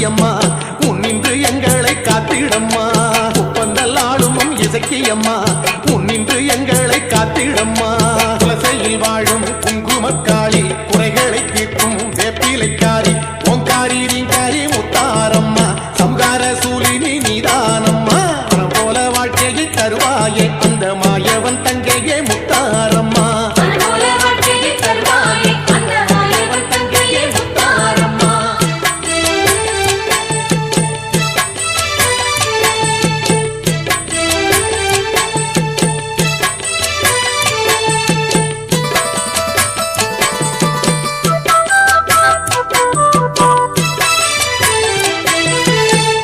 அம்மா உன்னின்று எங்களை காத்திடம்மா ஒப்பந்தல் ஆளும் இசக்கியம்மா உன்னின்று எங்களை காத்திடம்மா குலசையில் வாழும் குங்குமக்காளி குறைகளை தீர்க்கும் வேப்பிலைக்காரி ஓங்காரி ரீங்காரி முத்தாரம்மா சம்கார